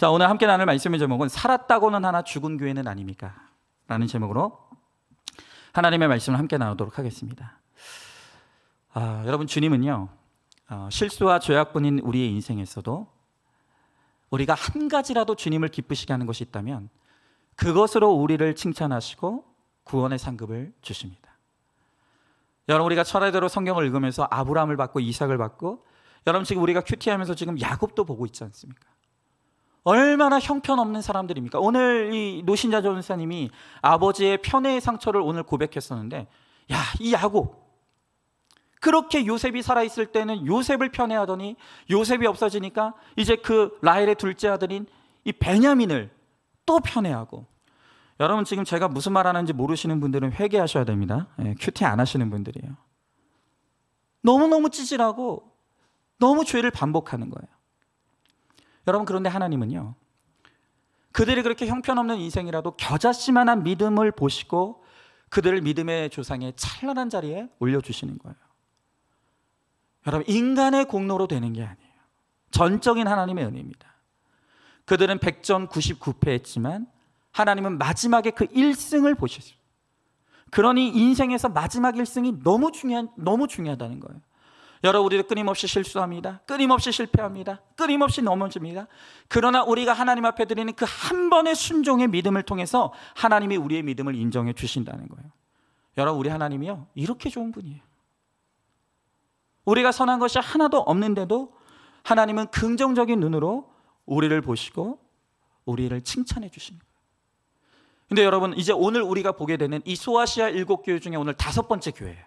자, 오늘 함께 나눌 말씀의 제목은 살았다고는 하나 죽은 교회는 아닙니까? 라는 제목으로 하나님의 말씀을 함께 나누도록 하겠습니다. 여러분, 주님은요, 실수와 죄악뿐인 우리의 인생에서도 우리가 한 가지라도 주님을 기쁘시게 하는 것이 있다면 그것으로 우리를 칭찬하시고 구원의 상급을 주십니다. 여러분, 우리가 철학대로 성경을 읽으면서 아브라함을 받고 이삭을 받고, 여러분 지금 우리가 큐티하면서 지금 야곱도 보고 있지 않습니까? 얼마나 형편없는 사람들입니까? 오늘 이 노신자 전사님이 아버지의 편애의 상처를 오늘 고백했었는데, 야, 이 야곱, 그렇게 요셉이 살아있을 때는 요셉을 편애하더니 요셉이 없어지니까 이제 그 라헬의 둘째 아들인 이 베냐민을 또 편애하고. 여러분, 지금 제가 무슨 말 하는지 모르시는 분들은 회개하셔야 됩니다. 큐티 안 하시는 분들이에요. 너무너무 찌질하고 너무 죄를 반복하는 거예요. 여러분, 그런데 하나님은요, 그들이 그렇게 형편없는 인생이라도 겨자씨만한 믿음을 보시고 그들을 믿음의 조상의 찬란한 자리에 올려주시는 거예요. 여러분, 인간의 공로로 되는 게 아니에요. 전적인 하나님의 은혜입니다. 그들은 100전 99패 했지만 하나님은 마지막에 그 1승을 보셨어요. 그러니 인생에서 마지막 1승이 너무 중요하다는 거예요. 여러분, 우리도 끊임없이 실수합니다. 끊임없이 실패합니다. 끊임없이 넘어집니다. 그러나 우리가 하나님 앞에 드리는 그 한 번의 순종의 믿음을 통해서 하나님이 우리의 믿음을 인정해 주신다는 거예요. 여러분, 우리 하나님이요, 이렇게 좋은 분이에요. 우리가 선한 것이 하나도 없는데도 하나님은 긍정적인 눈으로 우리를 보시고 우리를 칭찬해 주시는 거예요. 근데 여러분, 이제 오늘 우리가 보게 되는 이 소아시아 7교회 중에 오늘 5번째 교회예요.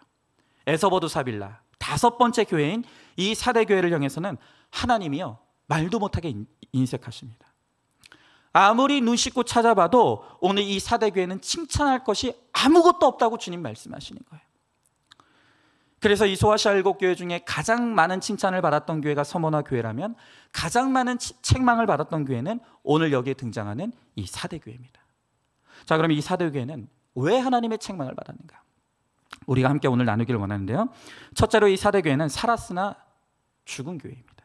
에서버두 사빌라 5번째 교회인 이 4대 교회를 향해서는 하나님이요, 말도 못하게 인색하십니다. 아무리 눈 씻고 찾아봐도 오늘 이 4대 교회는 칭찬할 것이 아무것도 없다고 주님 말씀하시는 거예요. 그래서 이 소아시아 7교회 중에 가장 많은 칭찬을 받았던 교회가 서머나 교회라면 가장 많은 책망을 받았던 교회는 오늘 여기에 등장하는 이 4대 교회입니다. 자, 그럼 이 4대 교회는 왜 하나님의 책망을 받았는가? 우리가 함께 오늘 나누기를 원하는데요, 첫째로 이 4대 교회는 살았으나 죽은 교회입니다.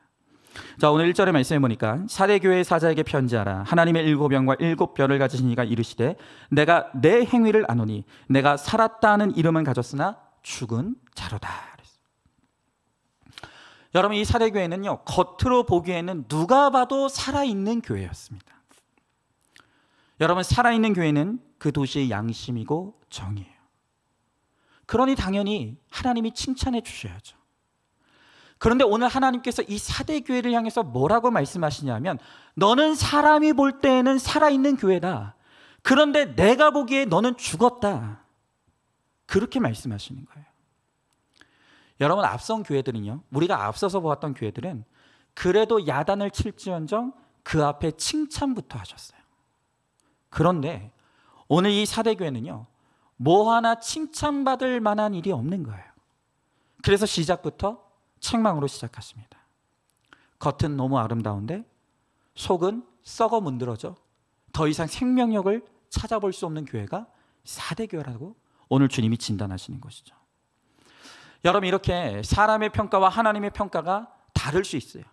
자, 오늘 1절의 말씀에 보니까 4대 교회의 사자에게 편지하라. 하나님의 7영과 7별을 가지신 이가 이르시되 내가 내 행위를 아노니 내가 살았다 하는 이름은 가졌으나 죽은 자로다. 여러분, 이 4대 교회는요, 겉으로 보기에는 누가 봐도 살아있는 교회였습니다. 여러분, 살아있는 교회는 그 도시의 양심이고 정의예요. 그러니 당연히 하나님이 칭찬해 주셔야죠. 그런데 오늘 하나님께서 이 4대 교회를 향해서 뭐라고 말씀하시냐면, 너는 사람이 볼 때에는 살아있는 교회다. 그런데 내가 보기에 너는 죽었다. 그렇게 말씀하시는 거예요. 여러분, 앞선 교회들은요, 우리가 앞서서 보았던 교회들은 그래도 야단을 칠지언정 그 앞에 칭찬부터 하셨어요. 그런데 오늘 이 4대 교회는요, 뭐 하나 칭찬받을 만한 일이 없는 거예요. 그래서 시작부터 책망으로 시작하십니다. 겉은 너무 아름다운데 속은 썩어 문드러져 더 이상 생명력을 찾아볼 수 없는 교회가 4대 교회라고 오늘 주님이 진단하시는 것이죠. 여러분, 이렇게 사람의 평가와 하나님의 평가가 다를 수 있어요.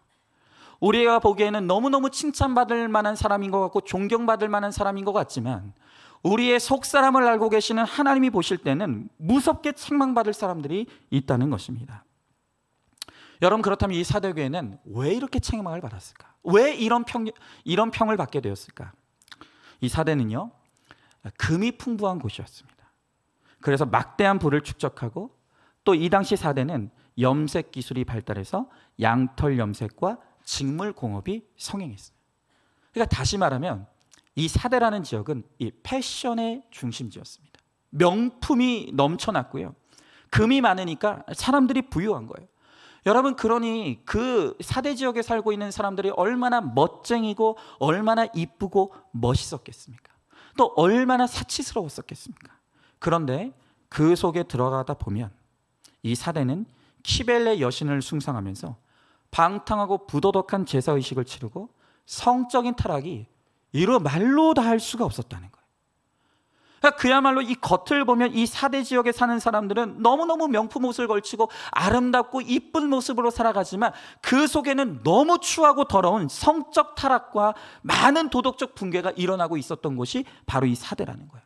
우리가 보기에는 너무너무 칭찬받을 만한 사람인 것 같고 존경받을 만한 사람인 것 같지만 우리의 속사람을 알고 계시는 하나님이 보실 때는 무섭게 책망받을 사람들이 있다는 것입니다. 여러분, 그렇다면 이 4대 교회는 왜 이렇게 책망을 받았을까? 왜 이런 평을 받게 되었을까? 이 4대는요, 금이 풍부한 곳이었습니다. 그래서 막대한 부를 축적하고, 또 이 당시 4대는 염색 기술이 발달해서 양털 염색과 직물 공업이 성행했어요. 그러니까 다시 말하면 이 4대라는 지역은 이 패션의 중심지였습니다. 명품이 넘쳐났고요, 금이 많으니까 사람들이 부유한 거예요. 여러분, 그러니 그 4대 지역에 살고 있는 사람들이 얼마나 멋쟁이고 얼마나 이쁘고 멋있었겠습니까? 또 얼마나 사치스러웠었겠습니까? 그런데 그 속에 들어가다 보면 이 4대는 키벨레 여신을 숭상하면서 방탕하고 부도덕한 제사의식을 치르고 성적인 타락이 이루 말로 다 할 수가 없었다는 거예요. 그러니까 그야말로 이 겉을 보면 이 사대 지역에 사는 사람들은 너무너무 명품 옷을 걸치고 아름답고 이쁜 모습으로 살아가지만 그 속에는 너무 추하고 더러운 성적 타락과 많은 도덕적 붕괴가 일어나고 있었던 곳이 바로 이 사대라는 거예요.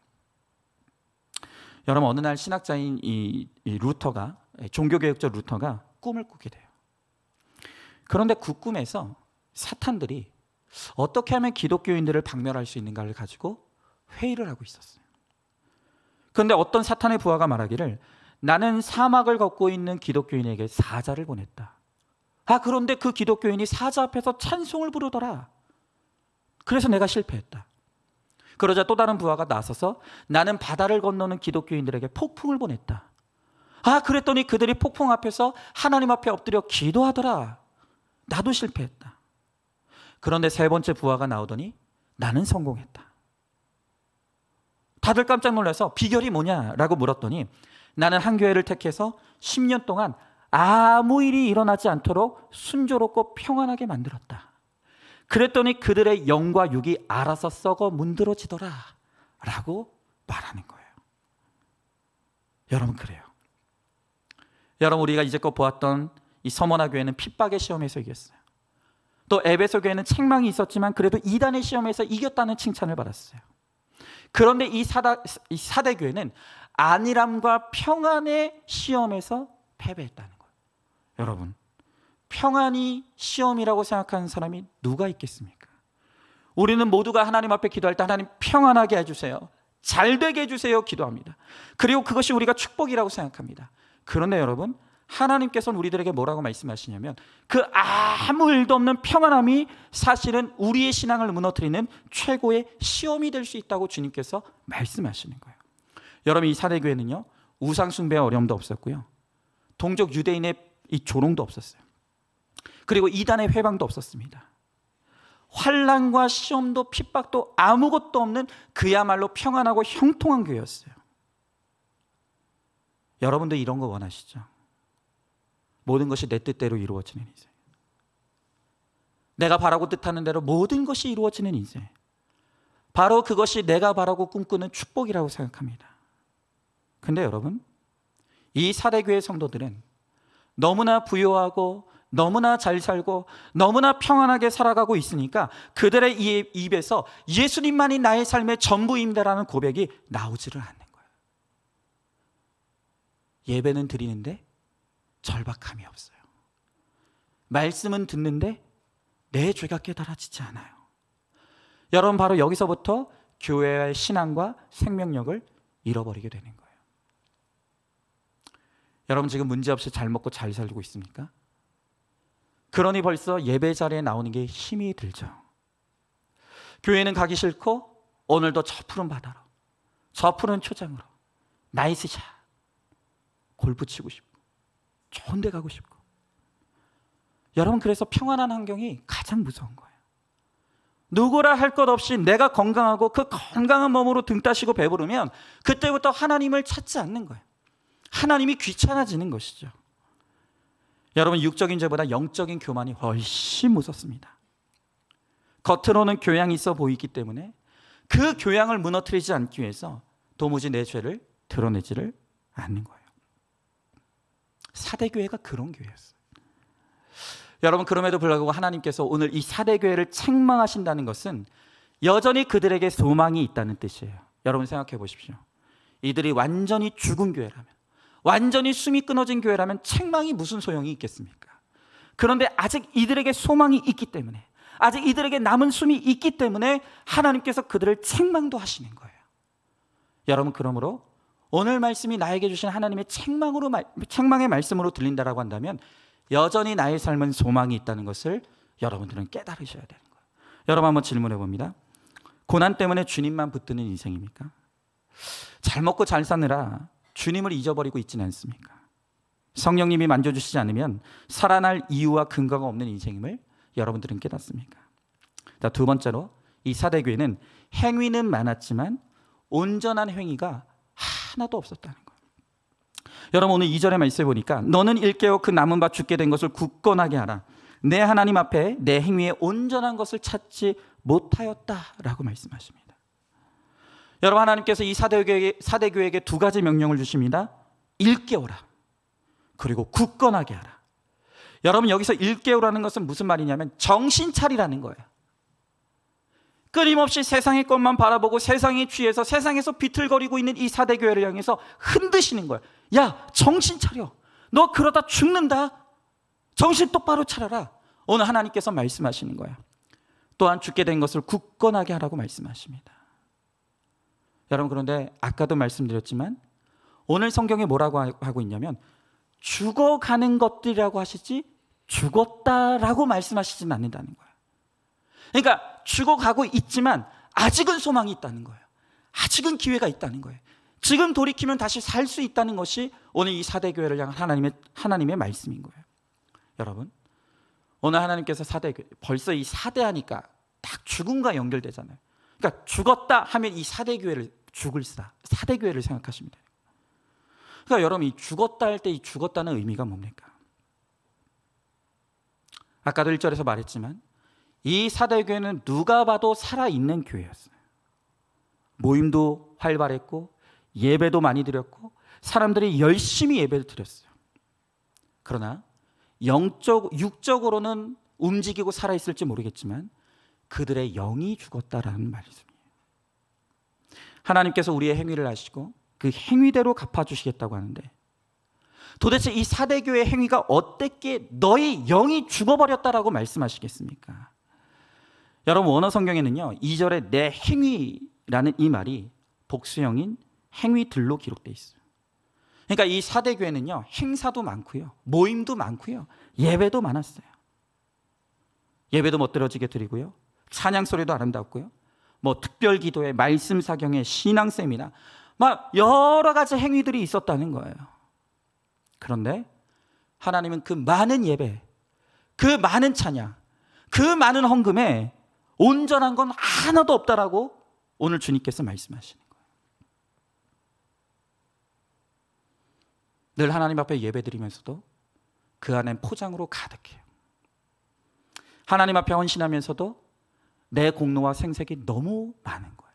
여러분, 어느 날 신학자인 이 루터가, 종교개혁자 루터가 꿈을 꾸게 돼요. 그런데 그 꿈에서 사탄들이 어떻게 하면 기독교인들을 박멸할 수 있는가를 가지고 회의를 하고 있었어요. 그런데 어떤 사탄의 부하가 말하기를, 나는 사막을 걷고 있는 기독교인에게 사자를 보냈다. 그런데 그 기독교인이 사자 앞에서 찬송을 부르더라. 그래서 내가 실패했다. 그러자 또 다른 부하가 나서서, 나는 바다를 건너는 기독교인들에게 폭풍을 보냈다. 그랬더니 그들이 폭풍 앞에서 하나님 앞에 엎드려 기도하더라. 나도 실패했다. 그런데 세 번째 부하가 나오더니 나는 성공했다. 다들 깜짝 놀라서 비결이 뭐냐라고 물었더니, 나는 한 교회를 택해서 10년 동안 아무 일이 일어나지 않도록 순조롭고 평안하게 만들었다. 그랬더니 그들의 영과 육이 알아서 썩어 문드러지더라 라고 말하는 거예요. 여러분, 그래요. 여러분, 우리가 이제껏 보았던 이 서머나 교회는 핍박의 시험에서 이겼어요. 또 에베소 교회는 책망이 있었지만 그래도 이단의 시험에서 이겼다는 칭찬을 받았어요. 그런데 이 사대 교회는 안일함과 평안의 시험에서 패배했다는 거예요. 여러분, 평안이 시험이라고 생각하는 사람이 누가 있겠습니까? 우리는 모두가 하나님 앞에 기도할 때 하나님 평안하게 해주세요, 잘 되게 해주세요 기도합니다. 그리고 그것이 우리가 축복이라고 생각합니다. 그런데 여러분, 하나님께서는 우리들에게 뭐라고 말씀하시냐면, 그 아무 일도 없는 평안함이 사실은 우리의 신앙을 무너뜨리는 최고의 시험이 될 수 있다고 주님께서 말씀하시는 거예요. 여러분, 이 사대교회는요, 우상 숭배의 어려움도 없었고요, 동족 유대인의 이 조롱도 없었어요. 그리고 이단의 회방도 없었습니다. 환난과 시험도 핍박도 아무것도 없는 그야말로 평안하고 형통한 교회였어요. 여러분도 이런 거 원하시죠? 모든 것이 내 뜻대로 이루어지는 인생, 내가 바라고 뜻하는 대로 모든 것이 이루어지는 인생, 바로 그것이 내가 바라고 꿈꾸는 축복이라고 생각합니다. 근데 여러분, 이 사대교회 성도들은 너무나 부유하고 너무나 잘 살고 너무나 평안하게 살아가고 있으니까 그들의 입에서 예수님만이 나의 삶의 전부입니다라는 고백이 나오지를 않는 거예요. 예배는 드리는데 절박함이 없어요. 말씀은 듣는데 내 죄가 깨달아지지 않아요. 여러분, 바로 여기서부터 교회의 신앙과 생명력을 잃어버리게 되는 거예요. 여러분, 지금 문제없이 잘 먹고 잘 살고 있습니까? 그러니 벌써 예배 자리에 나오는 게 힘이 들죠. 교회는 가기 싫고 오늘도 저 푸른 바다로, 저 푸른 초장으로 나이스샷, 골프 치고 싶고 좋은 데 가고 싶고. 여러분, 그래서 평안한 환경이 가장 무서운 거예요. 누구라 할 것 없이 내가 건강하고 그 건강한 몸으로 등 따시고 배부르면 그때부터 하나님을 찾지 않는 거예요. 하나님이 귀찮아지는 것이죠. 여러분, 육적인 죄보다 영적인 교만이 훨씬 무섭습니다. 겉으로는 교양이 있어 보이기 때문에 그 교양을 무너뜨리지 않기 위해서 도무지 내 죄를 드러내지를 않는 거예요. 사대교회가 그런 교회였어요. 여러분, 그럼에도 불구하고 하나님께서 오늘 이 사대교회를 책망하신다는 것은 여전히 그들에게 소망이 있다는 뜻이에요. 여러분, 생각해 보십시오. 이들이 완전히 죽은 교회라면, 완전히 숨이 끊어진 교회라면 책망이 무슨 소용이 있겠습니까? 그런데 아직 이들에게 소망이 있기 때문에, 아직 이들에게 남은 숨이 있기 때문에 하나님께서 그들을 책망도 하시는 거예요. 여러분, 그러므로 오늘 말씀이 나에게 주신 하나님의 책망의 말씀으로 들린다라고 한다면 여전히 나의 삶은 소망이 있다는 것을 여러분들은 깨달으셔야 되는 거예요. 여러분, 한번 질문해 봅니다. 고난 때문에 주님만 붙드는 인생입니까? 잘 먹고 잘 사느라 주님을 잊어버리고 있지는 않습니까? 성령님이 만져주시지 않으면 살아날 이유와 근거가 없는 인생임을 여러분들은 깨닫습니까? 자, 두 번째로 이 사대교회는 행위는 많았지만 온전한 행위가 하나도 없었다는 거예요. 여러분, 오늘 2절의 말씀에 보니까 너는 일깨워 그 남은 바 죽게 된 것을 굳건하게 하라. 내 하나님 앞에 내 행위에 온전한 것을 찾지 못하였다라고 말씀하십니다. 여러분, 하나님께서 이 사대교회에게 두 가지 명령을 주십니다. 일깨워라, 그리고 굳건하게 하라. 여러분, 여기서 일깨우라는 것은 무슨 말이냐면 정신 차리라는 거예요. 끊임없이 세상의 것만 바라보고 세상에 취해서 세상에서 비틀거리고 있는 이 사대교회를 향해서 흔드시는 거예요. 야, 정신 차려. 너 그러다 죽는다. 정신 똑바로 차려라. 오늘 하나님께서 말씀하시는 거예요. 또한 죽게 된 것을 굳건하게 하라고 말씀하십니다. 여러분, 그런데 아까도 말씀드렸지만 오늘 성경에 뭐라고 하고 있냐면 죽어가는 것들이라고 하시지 죽었다라고 말씀하시지는 않는다는 거예요. 그러니까 죽어가고 있지만 아직은 소망이 있다는 거예요. 아직은 기회가 있다는 거예요. 지금 돌이키면 다시 살 수 있다는 것이 오늘 이 사대교회를 향한 하나님의 말씀인 거예요. 여러분, 오늘 하나님께서 사대교회, 벌써 이 사대하니까 딱 죽음과 연결되잖아요. 그러니까 죽었다 하면 이 사대교회를 사대교회를 생각하시면 돼요. 그러니까 여러분, 이 죽었다 할 때 이 죽었다는 의미가 뭡니까? 아까도 1절에서 말했지만 이 사대교회는 누가 봐도 살아있는 교회였어요. 모임도 활발했고 예배도 많이 드렸고 사람들이 열심히 예배를 드렸어요. 그러나 육적으로는 움직이고 살아있을지 모르겠지만 그들의 영이 죽었다라는 말씀이에요. 하나님께서 우리의 행위를 아시고 그 행위대로 갚아주시겠다고 하는데 도대체 이 사대교회의 행위가 어떻게 너희 영이 죽어버렸다라고 말씀하시겠습니까? 여러분, 원어 성경에는요 2절에 내 행위라는 이 말이 복수형인 행위들로 기록되어 있어요. 그러니까 이 사대교회는요 행사도 많고요, 모임도 많고요, 예배도 많았어요. 예배도 멋들어지게 드리고요, 찬양 소리도 아름답고요, 뭐 특별 기도회, 말씀 사경회, 신앙 세미나, 막 여러 가지 행위들이 있었다는 거예요. 그런데 하나님은 그 많은 예배, 그 많은 찬양, 그 많은 헌금에 온전한 건 하나도 없다라고 오늘 주님께서 말씀하시는 거예요. 늘 하나님 앞에 예배드리면서도 그 안엔 포장으로 가득해요. 하나님 앞에 헌신하면서도 내 공로와 생색이 너무 많은 거예요.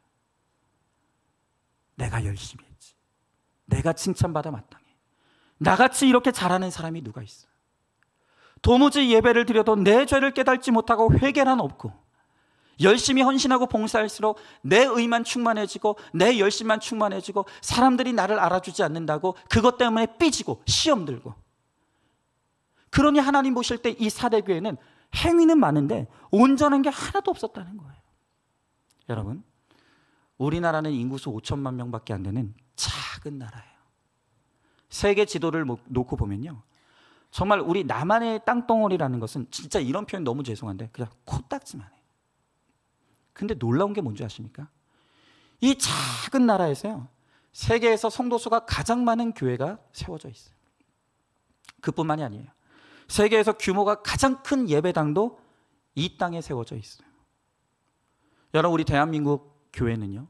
내가 열심히 했지, 내가 칭찬받아 마땅해, 나같이 이렇게 잘하는 사람이 누가 있어. 도무지 예배를 드려도 내 죄를 깨닫지 못하고 회개란 없고 열심히 헌신하고 봉사할수록 내 의만 충만해지고 내 열심만 충만해지고 사람들이 나를 알아주지 않는다고 그것 때문에 삐지고 시험 들고. 그러니 하나님 보실 때 이 사대교회는 행위는 많은데 온전한 게 하나도 없었다는 거예요. 여러분, 우리나라는 인구수 5천만 명밖에 안 되는 작은 나라예요. 세계 지도를 놓고 보면요, 정말 우리 남한의 땅덩어리라는 것은 진짜 이런 표현 너무 죄송한데 그냥 코딱지만 해요. 근데 놀라운 게 뭔지 아십니까? 이 작은 나라에서요 세계에서 성도수가 가장 많은 교회가 세워져 있어요. 그뿐만이 아니에요. 세계에서 규모가 가장 큰 예배당도 이 땅에 세워져 있어요. 여러분, 우리 대한민국 교회는요,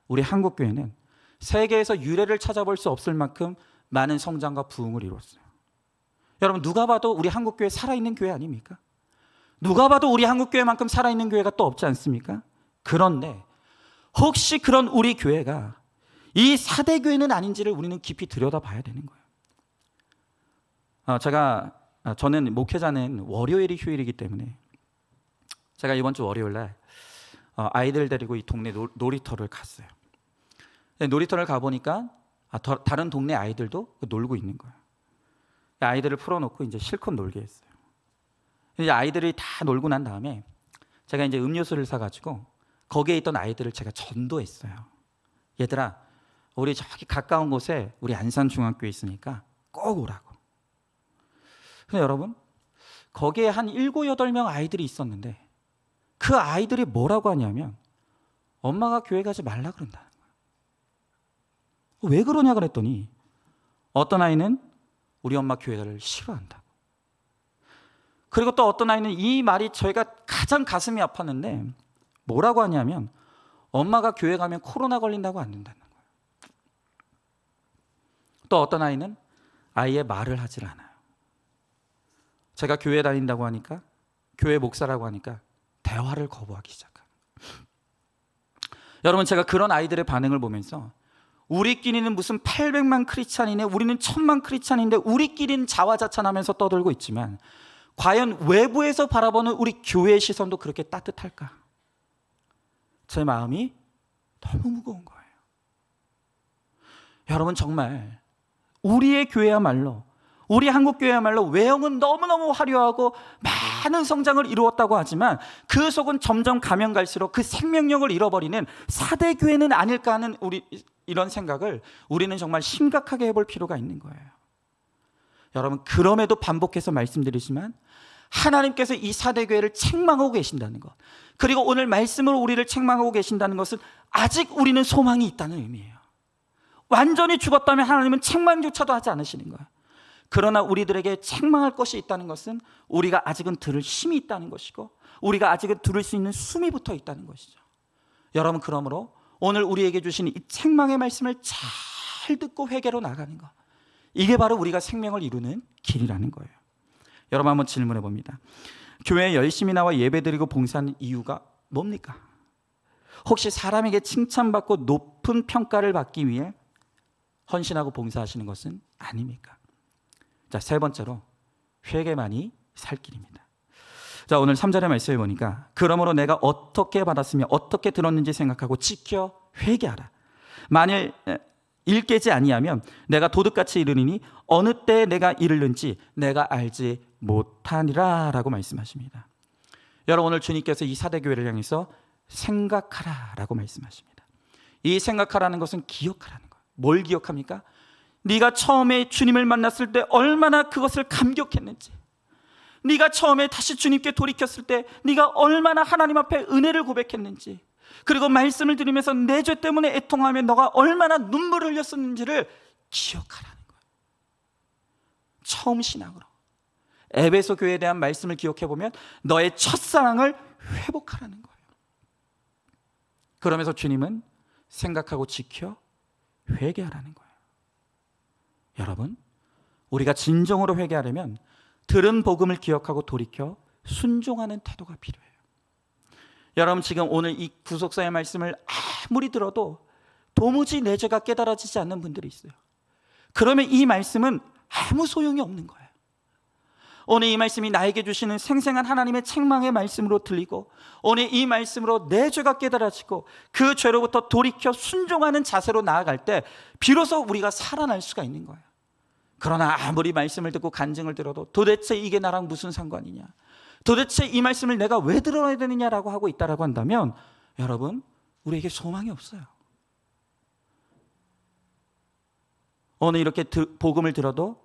우리 한국 교회는 세계에서 유례를 찾아볼 수 없을 만큼 많은 성장과 부흥을 이뤘어요. 여러분, 누가 봐도 우리 한국 교회 살아있는 교회 아닙니까? 누가 봐도 우리 한국 교회만큼 살아있는 교회가 또 없지 않습니까? 그런데 혹시 그런 우리 교회가 이 사대교회는 아닌지를 우리는 깊이 들여다봐야 되는 거예요. 저는 목회자는 월요일이 휴일이기 때문에 제가 이번 주 월요일 날 아이들 데리고 이 동네 놀이터를 갔어요. 놀이터를 가보니까 다른 동네 아이들도 놀고 있는 거예요. 아이들을 풀어놓고 이제 실컷 놀게 했어요. 이제 아이들이 다 놀고 난 다음에 제가 이제 음료수를 사가지고 거기에 있던 아이들을 제가 전도했어요. 얘들아, 우리 저기 가까운 곳에 우리 안산중학교에 있으니까 꼭 오라고. 근데 여러분, 거기에 한 7, 8명 아이들이 있었는데 그 아이들이 뭐라고 하냐면 엄마가 교회 가지 말라 그런다는 거예요. 왜 그러냐 그랬더니 어떤 아이는 우리 엄마 교회를 싫어한다. 그리고 또 어떤 아이는 이 말이 저희가 가장 가슴이 아팠는데 뭐라고 하냐면 엄마가 교회 가면 코로나 걸린다고 안 된다는 거예요. 또 어떤 아이는 아이의 말을 하질 않아요. 제가 교회 다닌다고 하니까, 교회 목사라고 하니까 대화를 거부하기 시작합니다. 여러분, 제가 그런 아이들의 반응을 보면서 우리끼리는 무슨 800만 크리스찬이네, 우리는 1000만 크리스찬인데 우리끼리는 자화자찬하면서 떠들고 있지만 과연 외부에서 바라보는 우리 교회의 시선도 그렇게 따뜻할까? 제 마음이 너무 무거운 거예요. 여러분, 정말 우리의 교회야말로, 우리 한국교회야말로 외형은 너무너무 화려하고 많은 성장을 이루었다고 하지만 그 속은 점점 가면 갈수록 그 생명력을 잃어버리는 4대 교회는 아닐까 하는 이런 생각을 우리는 정말 심각하게 해볼 필요가 있는 거예요. 여러분, 그럼에도 반복해서 말씀드리지만 하나님께서 이 4대 교회를 책망하고 계신다는 것, 그리고 오늘 말씀으로 우리를 책망하고 계신다는 것은 아직 우리는 소망이 있다는 의미예요. 완전히 죽었다면 하나님은 책망조차도 하지 않으시는 거예요. 그러나 우리들에게 책망할 것이 있다는 것은 우리가 아직은 들을 힘이 있다는 것이고 우리가 아직은 들을 수 있는 숨이 붙어 있다는 것이죠. 여러분, 그러므로 오늘 우리에게 주신 이 책망의 말씀을 잘 듣고 회개로 나가는 것, 이게 바로 우리가 생명을 이루는 길이라는 거예요. 여러분, 한번 질문해 봅니다. 교회에 열심히 나와 예배드리고 봉사하는 이유가 뭡니까? 혹시 사람에게 칭찬받고 높은 평가를 받기 위해 헌신하고 봉사하시는 것은 아닙니까? 자, 세 번째로 회개만이 살 길입니다. 자, 오늘 3절의 말씀에 보니까 그러므로 내가 어떻게 받았으며 어떻게 들었는지 생각하고 지켜 회개하라. 만일 일 깨지 아니하면 내가 도둑같이 이르리니 어느 때에 내가 이르는지 내가 알지 못하니라 라고 말씀하십니다. 여러분, 오늘 주님께서 이 4대 교회를 향해서 생각하라 라고 말씀하십니다. 이 생각하라는 것은 기억하라는 거예요. 뭘 기억합니까? 네가 처음에 주님을 만났을 때 얼마나 그것을 감격했는지, 네가 처음에 다시 주님께 돌이켰을 때 네가 얼마나 하나님 앞에 은혜를 고백했는지, 그리고 말씀을 들으면서 내 죄 때문에 애통하며 너가 얼마나 눈물을 흘렸었는지를 기억하라는 거예요. 처음 신앙으로 에베소 교회에 대한 말씀을 기억해보면 너의 첫사랑을 회복하라는 거예요. 그러면서 주님은 생각하고 지켜 회개하라는 거예요. 여러분, 우리가 진정으로 회개하려면 들은 복음을 기억하고 돌이켜 순종하는 태도가 필요해요. 여러분, 지금 오늘 이 구속사의 말씀을 아무리 들어도 도무지 내 죄가 깨달아지지 않는 분들이 있어요. 그러면 이 말씀은 아무 소용이 없는 거예요. 오늘 이 말씀이 나에게 주시는 생생한 하나님의 책망의 말씀으로 들리고 오늘 이 말씀으로 내 죄가 깨달아지고 그 죄로부터 돌이켜 순종하는 자세로 나아갈 때 비로소 우리가 살아날 수가 있는 거예요. 그러나 아무리 말씀을 듣고 간증을 들어도 도대체 이게 나랑 무슨 상관이냐, 도대체 이 말씀을 내가 왜 들어야 되느냐라고 하고 있다라고 한다면 여러분, 우리에게 소망이 없어요. 오늘 이렇게 복음을 들어도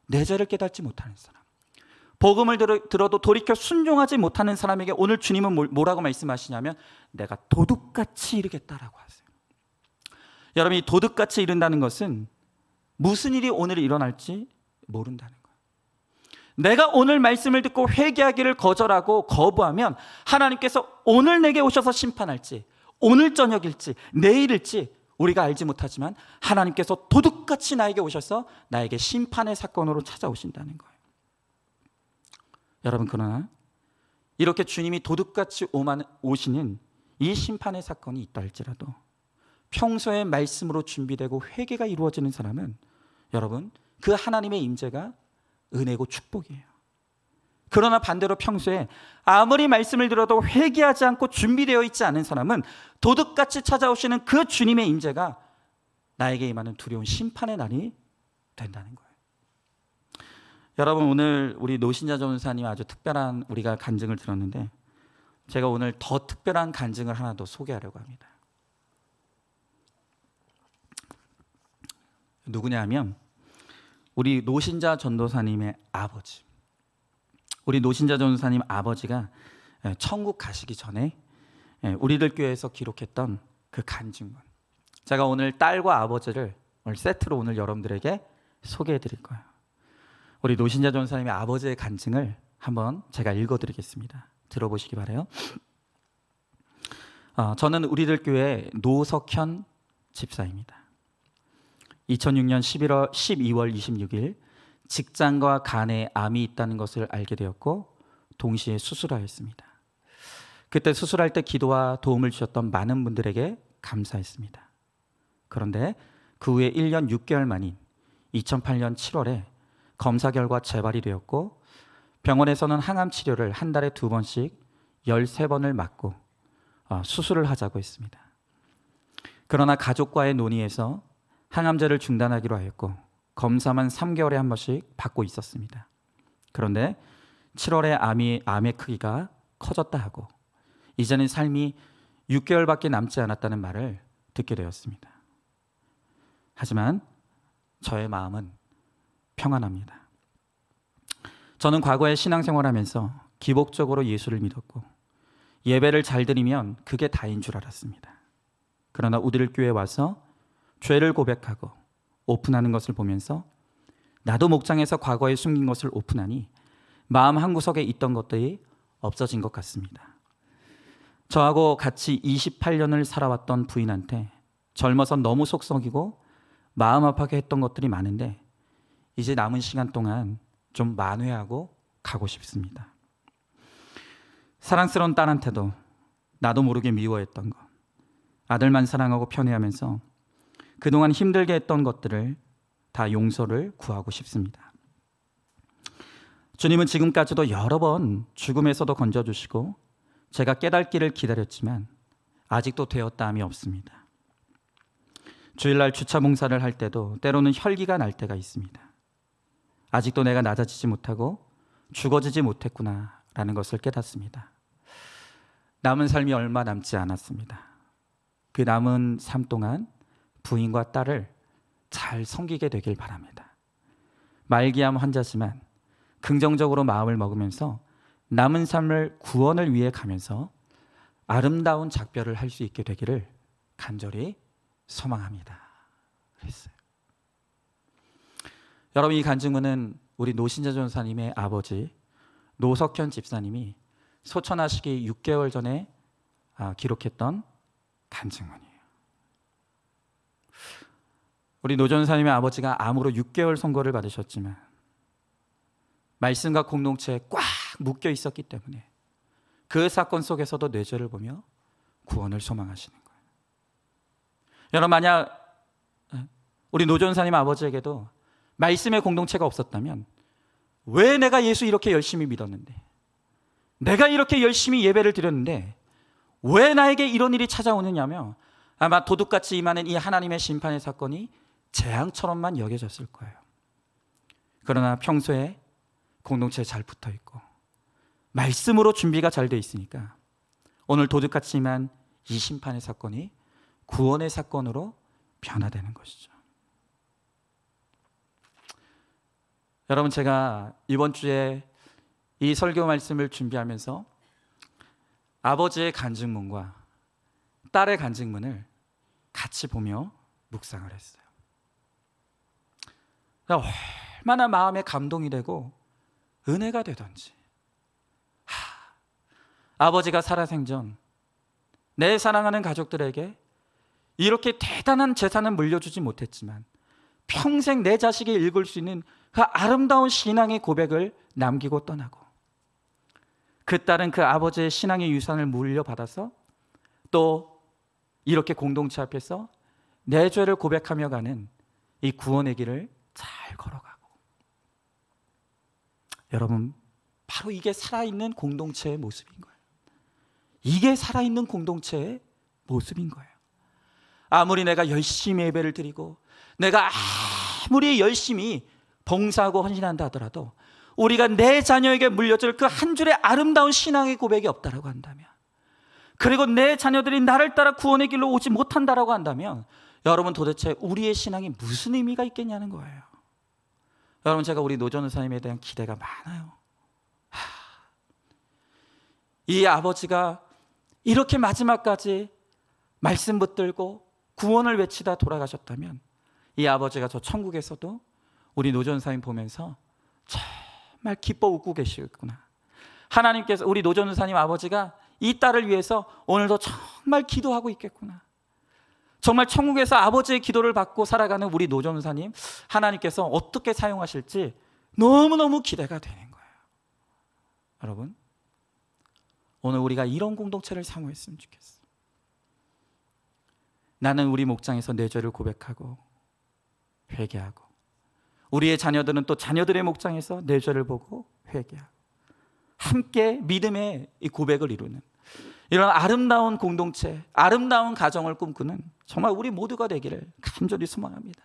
내 죄를 깨닫지 못하는 사람, 복음을 들어도 돌이켜 순종하지 못하는 사람에게 오늘 주님은 뭐라고 말씀하시냐면 내가 도둑같이 이르겠다라고 하세요. 여러분, 이 도둑같이 이른다는 것은 무슨 일이 오늘 일어날지 모른다는 거예요. 내가 오늘 말씀을 듣고 회개하기를 거절하고 거부하면 하나님께서 오늘 내게 오셔서 심판할지, 오늘 저녁일지 내일일지 우리가 알지 못하지만 하나님께서 도둑같이 나에게 오셔서 나에게 심판의 사건으로 찾아오신다는 거예요. 여러분, 그러나 이렇게 주님이 도둑같이 오시는 이 심판의 사건이 있다 할지라도 평소에 말씀으로 준비되고 회개가 이루어지는 사람은 여러분, 그 하나님의 임재가 은혜고 축복이에요. 그러나 반대로 평소에 아무리 말씀을 들어도 회개하지 않고 준비되어 있지 않은 사람은 도둑같이 찾아오시는 그 주님의 임재가 나에게 임하는 두려운 심판의 날이 된다는 거예요. 여러분, 오늘 우리 노신자 전사님 아주 특별한 우리가 간증을 들었는데 제가 오늘 더 특별한 간증을 하나 더 소개하려고 합니다. 누구냐 하면 우리 노신자 전도사님의 아버지, 우리 노신자 전도사님 아버지가 천국 가시기 전에 우리들 교회에서 기록했던 그 간증문, 제가 오늘 딸과 아버지를 오늘 세트로 오늘 여러분들에게 소개해 드릴 거예요. 우리 노신자 전도사님의 아버지의 간증을 한번 제가 읽어드리겠습니다. 들어보시기 바라요. 저는 우리들 교회 노석현 집사입니다. 2006년 12월 26일 직장과 간에 암이 있다는 것을 알게 되었고 동시에 수술하였습니다. 그때 수술할 때 기도와 도움을 주셨던 많은 분들에게 감사했습니다. 그런데 그 후에 1년 6개월 만인 2008년 7월에 검사 결과 재발이 되었고 병원에서는 항암 치료를 한 달에 2번씩 13번을 맞고 수술을 하자고 했습니다. 그러나 가족과의 논의에서 항암제를 중단하기로 하였고 검사만 3개월에 한 번씩 받고 있었습니다. 그런데 7월에 암의 크기가 커졌다 하고 이제는 삶이 6개월밖에 남지 않았다는 말을 듣게 되었습니다. 하지만 저의 마음은 평안합니다. 저는 과거에 신앙생활하면서 기복적으로 예수를 믿었고 예배를 잘 드리면 그게 다인 줄 알았습니다. 그러나 우리들 교회에 와서 죄를 고백하고 오픈하는 것을 보면서 나도 목장에서 과거에 숨긴 것을 오픈하니 마음 한구석에 있던 것들이 없어진 것 같습니다. 저하고 같이 28년을 살아왔던 부인한테 젊어서 너무 속썩이고 마음 아파게 했던 것들이 많은데 이제 남은 시간 동안 좀 만회하고 가고 싶습니다. 사랑스러운 딸한테도 나도 모르게 미워했던 것, 아들만 사랑하고 편애하면서 그동안 힘들게 했던 것들을 다 용서를 구하고 싶습니다. 주님은 지금까지도 여러 번 죽음에서도 건져주시고 제가 깨닫기를 기다렸지만 아직도 되었다함이 없습니다. 주일날 주차 봉사를 할 때도 때로는 혈기가 날 때가 있습니다. 아직도 내가 낮아지지 못하고 죽어지지 못했구나라는 것을 깨닫습니다. 남은 삶이 얼마 남지 않았습니다. 그 남은 삶 동안 부인과 딸을 잘 섬기게 되길 바랍니다. 말기암 환자지만 긍정적으로 마음을 먹으면서 남은 삶을 구원을 위해 가면서 아름다운 작별을 할 수 있게 되기를 간절히 소망합니다. 그랬어요. 여러분, 이 간증문은 우리 노신재 전사님의 아버지 노석현 집사님이 소천하시기 6개월 전에 기록했던 간증문이에요. 우리 노 전사님의 아버지가 암으로 6개월 선고를 받으셨지만 말씀과 공동체에 꽉 묶여 있었기 때문에 그 사건 속에서도 뇌죄를 보며 구원을 소망하시는 거예요. 여러분, 만약 우리 노 전사님 아버지에게도 말씀의 공동체가 없었다면 왜 내가 예수 이렇게 열심히 믿었는데, 내가 이렇게 열심히 예배를 드렸는데 왜 나에게 이런 일이 찾아오느냐며 아마 도둑같이 임하는 이 하나님의 심판의 사건이 재앙처럼만 여겨졌을 거예요. 그러나 평소에 공동체에 잘 붙어 있고 말씀으로 준비가 잘 돼 있으니까 오늘 도둑같이 임한 이 심판의 사건이 구원의 사건으로 변화되는 것이죠. 여러분, 제가 이번 주에 이 설교 말씀을 준비하면서 아버지의 간증문과 딸의 간증문을 같이 보며 묵상을 했어요. 얼마나 마음에 감동이 되고 은혜가 되던지. 아버지가 살아생전 내 사랑하는 가족들에게 이렇게 대단한 재산은 물려주지 못했지만 평생 내 자식이 읽을 수 있는 그 아름다운 신앙의 고백을 남기고 떠나고, 그 딸은 그 아버지의 신앙의 유산을 물려받아서 또 이렇게 공동체 앞에서 내 죄를 고백하며 가는 이 구원의 길을 잘 걸어가고. 여러분, 바로 이게 살아있는 공동체의 모습인 거예요. 이게 살아있는 공동체의 모습인 거예요. 아무리 내가 열심히 예배를 드리고 내가 아무리 열심히 봉사하고 헌신한다 하더라도 우리가 내 자녀에게 물려줄 그 한 줄의 아름다운 신앙의 고백이 없다라고 한다면, 그리고 내 자녀들이 나를 따라 구원의 길로 오지 못한다라고 한다면 여러분, 도대체 우리의 신앙이 무슨 의미가 있겠냐는 거예요. 여러분, 제가 우리 노 전사님에 대한 기대가 많아요. 이 아버지가 이렇게 마지막까지 말씀 붙들고 구원을 외치다 돌아가셨다면 이 아버지가 저 천국에서도 우리 노 전사님 보면서 정말 기뻐 웃고 계시겠구나. 하나님께서 우리 노 전사님 아버지가 이 딸을 위해서 오늘도 정말 기도하고 있겠구나. 정말 천국에서 아버지의 기도를 받고 살아가는 우리 노 전사님, 하나님께서 어떻게 사용하실지 너무너무 기대가 되는 거예요. 여러분, 오늘 우리가 이런 공동체를 사모했으면 좋겠어요. 나는 우리 목장에서 내 죄를 고백하고 회개하고, 우리의 자녀들은 또 자녀들의 목장에서 내 죄를 보고 회개하고, 함께 믿음의 이 고백을 이루는 이런 아름다운 공동체, 아름다운 가정을 꿈꾸는 정말 우리 모두가 되기를 간절히 소망합니다.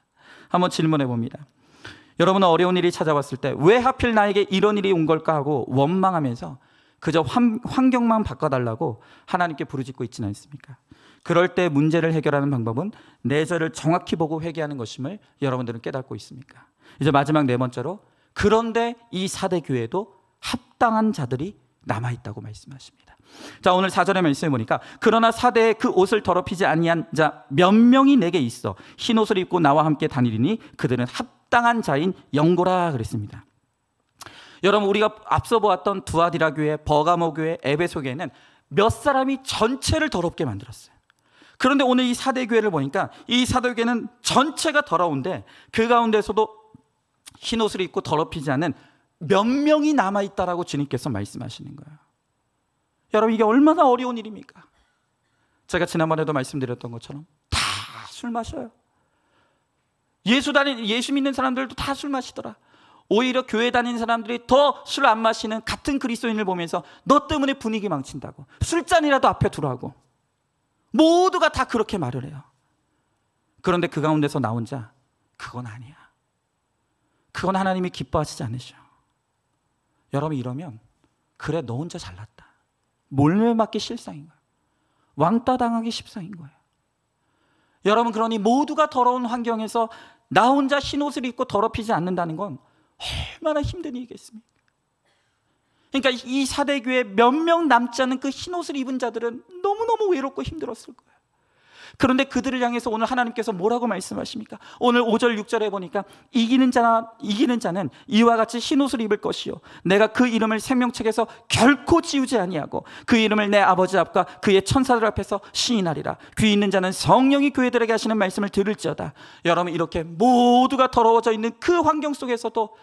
한번 질문해 봅니다. 여러분은 어려운 일이 찾아왔을 때 왜 하필 나에게 이런 일이 온 걸까 하고 원망하면서 그저 환경만 바꿔달라고 하나님께 부르짖고 있지는 않습니까? 그럴 때 문제를 해결하는 방법은 내 죄를 정확히 보고 회개하는 것임을 여러분들은 깨닫고 있습니까? 이제 마지막 네 번째로, 그런데 이 사대 교회도 합당한 자들이 남아있다고 말씀하십니다. 자, 오늘 4절의 말씀에 보니까 그러나 사대에 그 옷을 더럽히지 아니한 자 몇 명이 내게 있어 흰 옷을 입고 나와 함께 다니리니 그들은 합당한 자인 영고라 그랬습니다. 여러분, 우리가 앞서 보았던 두아디라 교회, 버가모 교회, 에베소 교회는 몇 사람이 전체를 더럽게 만들었어요. 그런데 오늘 이 사대 교회를 보니까 이 사대 교회는 전체가 더러운데 그 가운데서도 흰 옷을 입고 더럽히지 않은 몇 명이 남아있다라고 주님께서 말씀하시는 거예요. 여러분, 이게 얼마나 어려운 일입니까? 제가 지난번에도 말씀드렸던 것처럼 다 술 마셔요. 예수 믿는 사람들도 다 술 마시더라. 오히려 교회 다니는 사람들이 더 술 안 마시는 같은 그리스도인을 보면서 너 때문에 분위기 망친다고, 술잔이라도 앞에 두라고, 모두가 다 그렇게 말을 해요. 그런데 그 가운데서 나 혼자, 그건 아니야. 그건 하나님이 기뻐하시지 않으셔. 여러분, 이러면 그래, 너 혼자 잘났다, 몰매맞기 실상인 거야. 왕따 당하기 십상인 거예요. 여러분, 그러니 모두가 더러운 환경에서 나 혼자 흰 옷을 입고 더럽히지 않는다는 건 얼마나 힘든 일이겠습니까? 그러니까 이 사대교회 몇 명 남지 않은 그 흰 옷을 입은 자들은 너무너무 외롭고 힘들었을 거예요. 그런데 그들을 향해서 오늘 하나님께서 뭐라고 말씀하십니까? 오늘 5절 6절에 보니까 이기는 자는 이와 같이 흰 옷을 입을 것이요 내가 그 이름을 생명책에서 결코 지우지 아니하고 그 이름을 내 아버지 앞과 그의 천사들 앞에서 시인하리라. 귀 있는 자는 성령이 교회들에게 하시는 말씀을 들을지어다. 여러분, 이렇게 모두가 더러워져 있는 그 환경 속에서도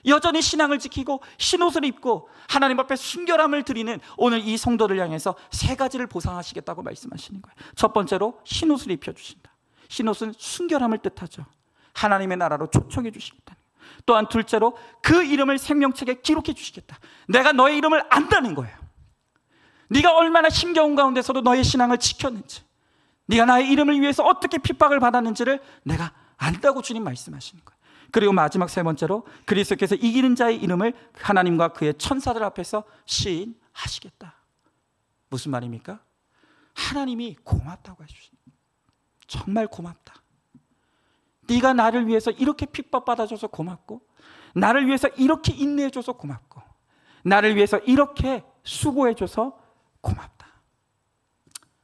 여전히 신앙을 지키고 흰옷을 입고 하나님 앞에 순결함을 드리는 오늘 이 성도들 향해서 세 가지를 보상하시겠다고 말씀하시는 거예요. 첫 번째로 흰옷을 입혀주신다. 흰옷은 순결함을 뜻하죠. 하나님의 나라로 초청해 주시겠다. 또한 둘째로 그 이름을 생명책에 기록해 주시겠다. 내가 너의 이름을 안다는 거예요. 네가 얼마나 힘겨운 가운데서도 너의 신앙을 지켰는지, 네가 나의 이름을 위해서 어떻게 핍박을 받았는지를 내가 안다고 주님 말씀하시는 거예요. 그리고 마지막 세 번째로 그리스도께서 이기는 자의 이름을 하나님과 그의 천사들 앞에서 시인하시겠다. 무슨 말입니까? 하나님이 고맙다고 해주십니다. 정말 고맙다. 네가 나를 위해서 이렇게 핍박받아줘서 고맙고, 나를 위해서 이렇게 인내해줘서 고맙고, 나를 위해서 이렇게 수고해줘서 고맙다.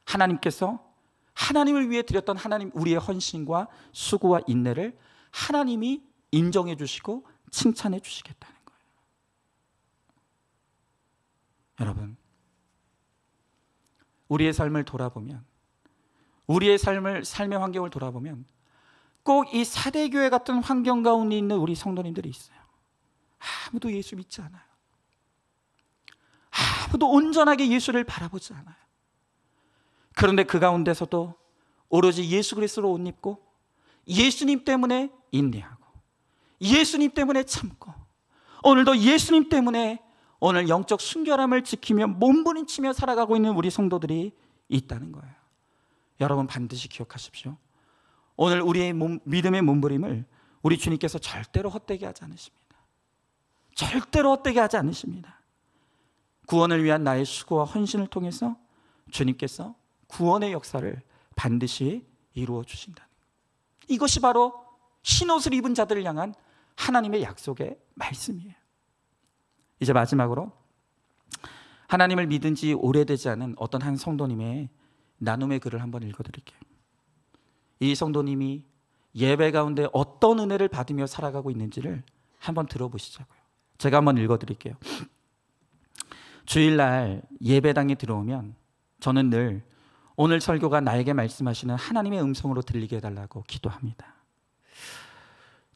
하나님께서 하나님을 위해 드렸던 우리의 헌신과 수고와 인내를 하나님이 인정해 주시고 칭찬해 주시겠다는 거예요. 여러분, 우리의 삶을 돌아보면, 우리의 삶의 환경을 돌아보면 꼭 이 사대교회 같은 환경 가운데 있는 우리 성도님들이 있어요. 아무도 예수 믿지 않아요. 아무도 온전하게 예수를 바라보지 않아요. 그런데 그 가운데서도 오로지 예수 그리스도로 옷 입고 예수님 때문에 인내하고 예수님 때문에 참고 오늘도 예수님 때문에 오늘 영적 순결함을 지키며 몸부림치며 살아가고 있는 우리 성도들이 있다는 거예요. 여러분, 반드시 기억하십시오. 오늘 우리의 믿음의 몸부림을 우리 주님께서 절대로 헛되게 하지 않으십니다. 절대로 헛되게 하지 않으십니다. 구원을 위한 나의 수고와 헌신을 통해서 주님께서 구원의 역사를 반드시 이루어 주신다는 거예요. 이것이 바로 흰옷을 입은 자들을 향한 하나님의 약속의 말씀이에요. 이제 마지막으로 하나님을 믿은 지 오래되지 않은 어떤 한 성도님의 나눔의 글을 한번 읽어드릴게요. 이 성도님이 예배 가운데 어떤 은혜를 받으며 살아가고 있는지를 한번 들어보시자고요. 제가 한번 읽어드릴게요. 주일날 예배당에 들어오면 저는 늘 오늘 설교가 나에게 말씀하시는 하나님의 음성으로 들리게 해달라고 기도합니다.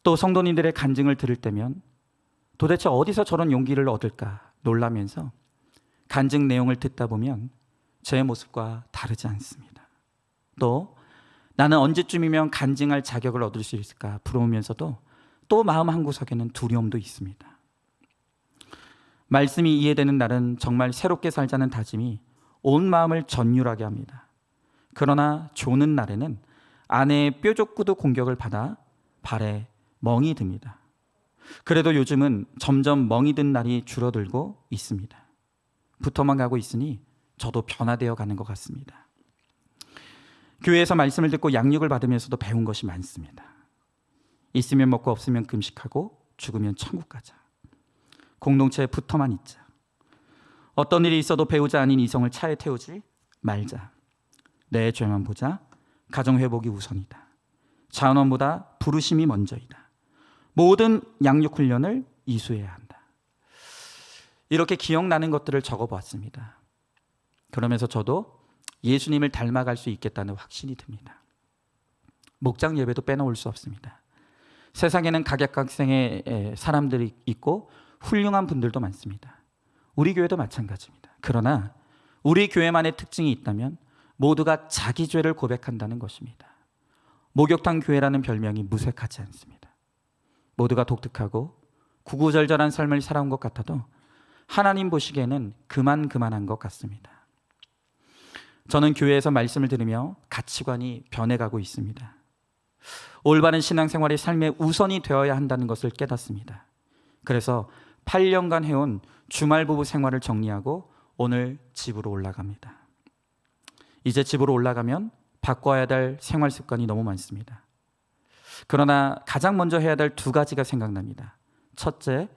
또 성도님들의 간증을 들을 때면 도대체 어디서 저런 용기를 얻을까 놀라면서 간증 내용을 듣다 보면 제 모습과 다르지 않습니다. 또 나는 언제쯤이면 간증할 자격을 얻을 수 있을까 부러우면서도 또 마음 한구석에는 두려움도 있습니다. 말씀이 이해되는 날은 정말 새롭게 살자는 다짐이 온 마음을 전율하게 합니다. 그러나 조는 날에는 아내의 뾰족구두 공격을 받아 발에 멍이 듭니다. 그래도 요즘은 점점 멍이 든 날이 줄어들고 있습니다. 붙어만 가고 있으니 저도 변화되어 가는 것 같습니다. 교회에서 말씀을 듣고 양육을 받으면서도 배운 것이 많습니다. 있으면 먹고 없으면 금식하고 죽으면 천국 가자. 공동체에 붙어만 있자. 어떤 일이 있어도 배우자 아닌 이성을 차에 태우지 말자. 내 죄만 보자. 가정 회복이 우선이다. 자원보다 부르심이 먼저이다. 모든 양육 훈련을 이수해야 한다. 이렇게 기억나는 것들을 적어보았습니다. 그러면서 저도 예수님을 닮아갈 수 있겠다는 확신이 듭니다. 목장 예배도 빼놓을 수 없습니다. 세상에는 각양각색의 사람들이 있고 훌륭한 분들도 많습니다. 우리 교회도 마찬가지입니다. 그러나 우리 교회만의 특징이 있다면 모두가 자기 죄를 고백한다는 것입니다. 목욕탕 교회라는 별명이 무색하지 않습니다. 모두가 독특하고 구구절절한 삶을 살아온 것 같아도 하나님 보시기에는 그만한 것 같습니다. 저는 교회에서 말씀을 들으며 가치관이 변해가고 있습니다. 올바른 신앙생활이 삶의 우선이 되어야 한다는 것을 깨닫습니다. 그래서 8년간 해온 주말 부부 생활을 정리하고 오늘 집으로 올라갑니다. 이제 집으로 올라가면 바꿔야 될 생활 습관이 너무 많습니다. 그러나 가장 먼저 해야 될 두 가지가 생각납니다. 첫째,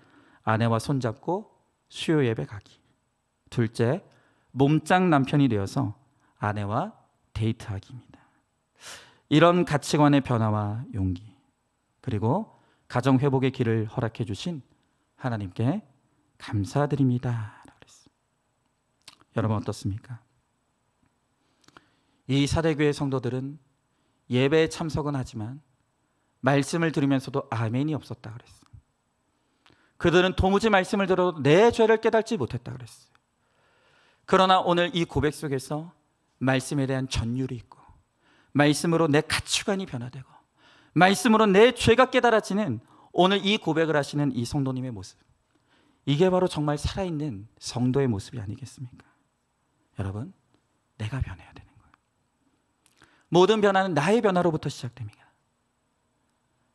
아내와 손잡고 수요 예배 가기. 둘째, 몸짱 남편이 되어서 아내와 데이트하기입니다. 이런 가치관의 변화와 용기, 그리고 가정 회복의 길을 허락해 주신 하나님께 감사드립니다. 여러분 어떻습니까? 이 사대교회 성도들은 예배에 참석은 하지만 말씀을 들으면서도 아멘이 없었다 그랬어요. 그들은 도무지 말씀을 들어도 내 죄를 깨닫지 못했다 그랬어요. 그러나 오늘 이 고백 속에서 말씀에 대한 전율이 있고 말씀으로 내 가치관이 변화되고 말씀으로 내 죄가 깨달아지는 오늘 이 고백을 하시는 이 성도님의 모습, 이게 바로 정말 살아있는 성도의 모습이 아니겠습니까? 여러분, 내가 변해야 되는 거예요. 모든 변화는 나의 변화로부터 시작됩니다.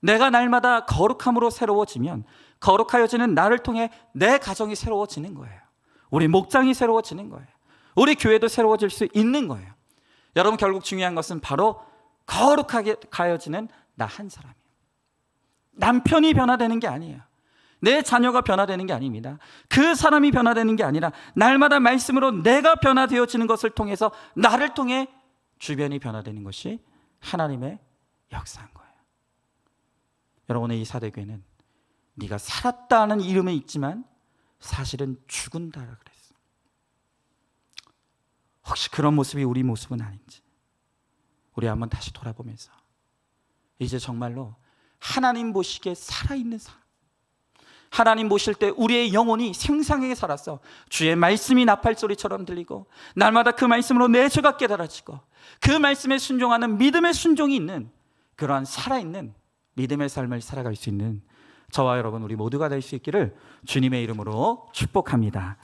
내가 날마다 거룩함으로 새로워지면 거룩하여지는 나를 통해 내 가정이 새로워지는 거예요. 우리 목장이 새로워지는 거예요. 우리 교회도 새로워질 수 있는 거예요. 여러분, 결국 중요한 것은 바로 거룩하게 가여지는 나 한 사람이에요. 남편이 변화되는 게 아니에요. 내 자녀가 변화되는 게 아닙니다. 그 사람이 변화되는 게 아니라 날마다 말씀으로 내가 변화되어지는 것을 통해서 나를 통해 주변이 변화되는 것이 하나님의 역사인 거예요. 여러분의 이 사대교회는 네가 살았다는 이름은 있지만 사실은 죽은다라 그랬어. 혹시 그런 모습이 우리 모습은 아닌지 우리 한번 다시 돌아보면서 이제 정말로 하나님 보시기에 살아있는 삶, 하나님 보실 때 우리의 영혼이 생생하게 살아서 주의 말씀이 나팔소리처럼 들리고 날마다 그 말씀으로 내 죄가 깨달아지고 그 말씀에 순종하는 믿음의 순종이 있는 그러한 살아있는 믿음의 삶을 살아갈 수 있는 저와 여러분 우리 모두가 될 수 있기를 주님의 이름으로 축복합니다.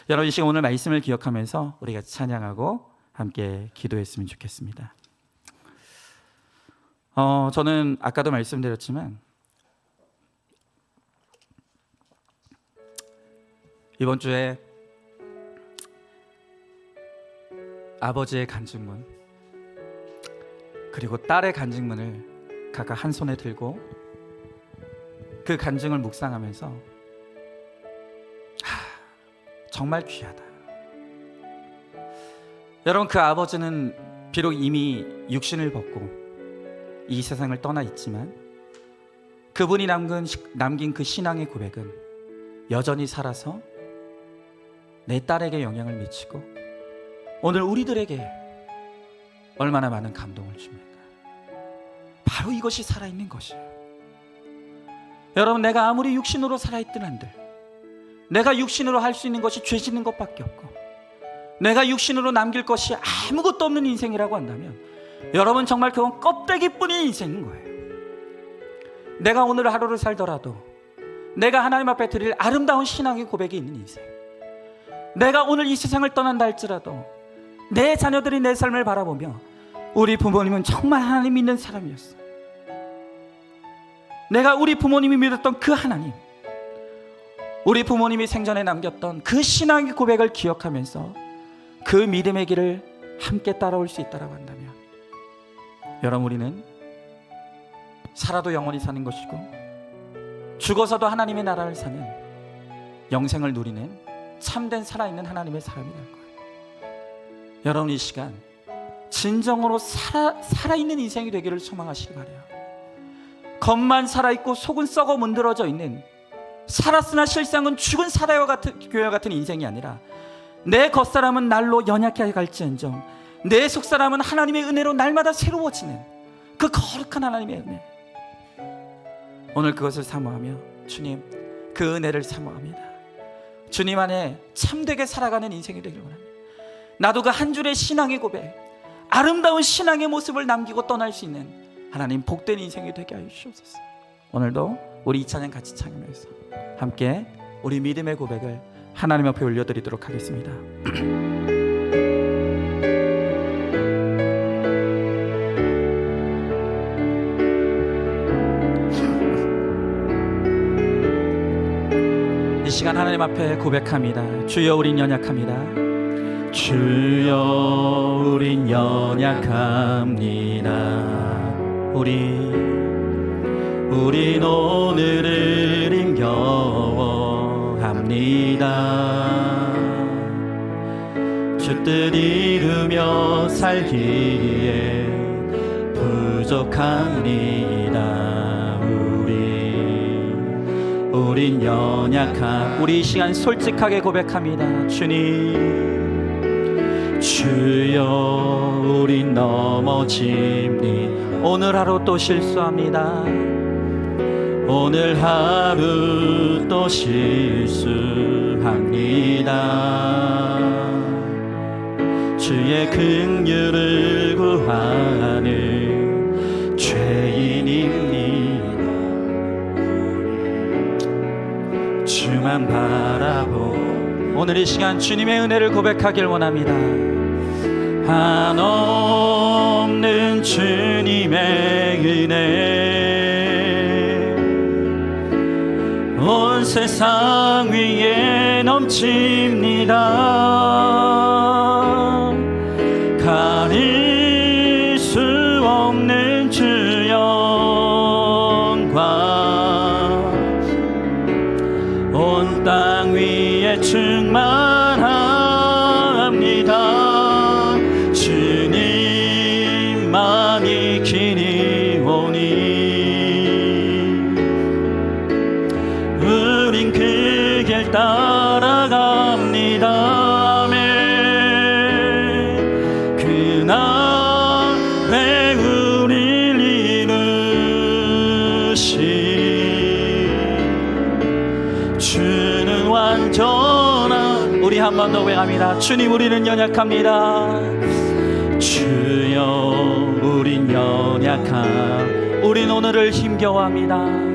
여러분, 이 시간 오늘 말씀을 기억하면서 우리가 찬양하고 함께 기도했으면 좋겠습니다. 저는 아까도 말씀드렸지만 이번 주에 아버지의 간증문 그리고 딸의 간증문을 각각 한 손에 들고 그 간증을 묵상하면서 정말 귀하다. 여러분, 그 아버지는 비록 이미 육신을 벗고 이 세상을 떠나 있지만 그분이 남긴 그 신앙의 고백은 여전히 살아서 내 딸에게 영향을 미치고 오늘 우리들에게 얼마나 많은 감동을 줍니까? 바로 이것이 살아있는 것이에요. 여러분, 내가 아무리 육신으로 살아있든 한들 내가 육신으로 할 수 있는 것이 죄 짓는 것밖에 없고 내가 육신으로 남길 것이 아무것도 없는 인생이라고 한다면 여러분, 정말 그건 껍데기뿐인 인생인 거예요. 내가 오늘 하루를 살더라도 내가 하나님 앞에 드릴 아름다운 신앙의 고백이 있는 인생, 내가 오늘 이 세상을 떠난다 할지라도 내 자녀들이 내 삶을 바라보며 우리 부모님은 정말 하나님 믿는 사람이었어, 내가 우리 부모님이 믿었던 그 하나님, 우리 부모님이 생전에 남겼던 그 신앙의 고백을 기억하면서 그 믿음의 길을 함께 따라올 수 있다고 한다면, 여러분, 우리는 살아도 영원히 사는 것이고 죽어서도 하나님의 나라를 사는, 영생을 누리는 참된 살아있는 하나님의 사람이 될 거예요. 여러분, 이 시간 진정으로 살아있는 인생이 되기를 소망하시기 바라요. 겉만 살아있고 속은 썩어 문드러져 있는, 살았으나 실상은 죽은 사다와 같은 교회와 같은 인생이 아니라, 내 겉사람은 날로 연약해 갈지언정 내 속사람은 하나님의 은혜로 날마다 새로워지는 그 거룩한 하나님의 은혜, 오늘 그것을 사모하며 주님, 그 은혜를 사모합니다. 주님 안에 참되게 살아가는 인생이 되길 원합니다. 나도 그 한 줄의 신앙의 고백, 아름다운 신앙의 모습을 남기고 떠날 수 있는 하나님 복된 인생이 되게 하여 주시옵소서. 오늘도 우리 이 찬양 같이 찬양하면서 함께 우리 믿음의 고백을 하나님 앞에 올려드리도록 하겠습니다. 이 시간 하나님 앞에 고백합니다. 주여, 우린 연약합니다. 주여, 우린 연약합니다. 우린 오늘을 힘겨워합니다. 주 뜻 이루며 살기에 부족합니다. 우린 연약한, 우리 이 시간 솔직하게 고백합니다. 주님, 주여, 우린 넘어집니다. 오늘 하루 또 실수합니다. 오늘 하루 또 실수합니다. 주의 긍휼을 구하는 죄인입니다. 주만 바라보 오늘 이 시간 주님의 은혜를 고백하길 원합니다. 한없는 주님의 은혜 온 세상 위에 넘칩니다. 가릴 수 없는 주 영광 온 땅 위에 충만합니다. 주님만이 길이 오니 우린 그 길 따라갑니다. 아멘. 그날에 우릴 이루신 주는 완전한, 우리 한 번 더 고백합니다. 주님, 우리는 연약합니다. 주여, 우린 연약함, 우린 오늘을 힘겨워합니다.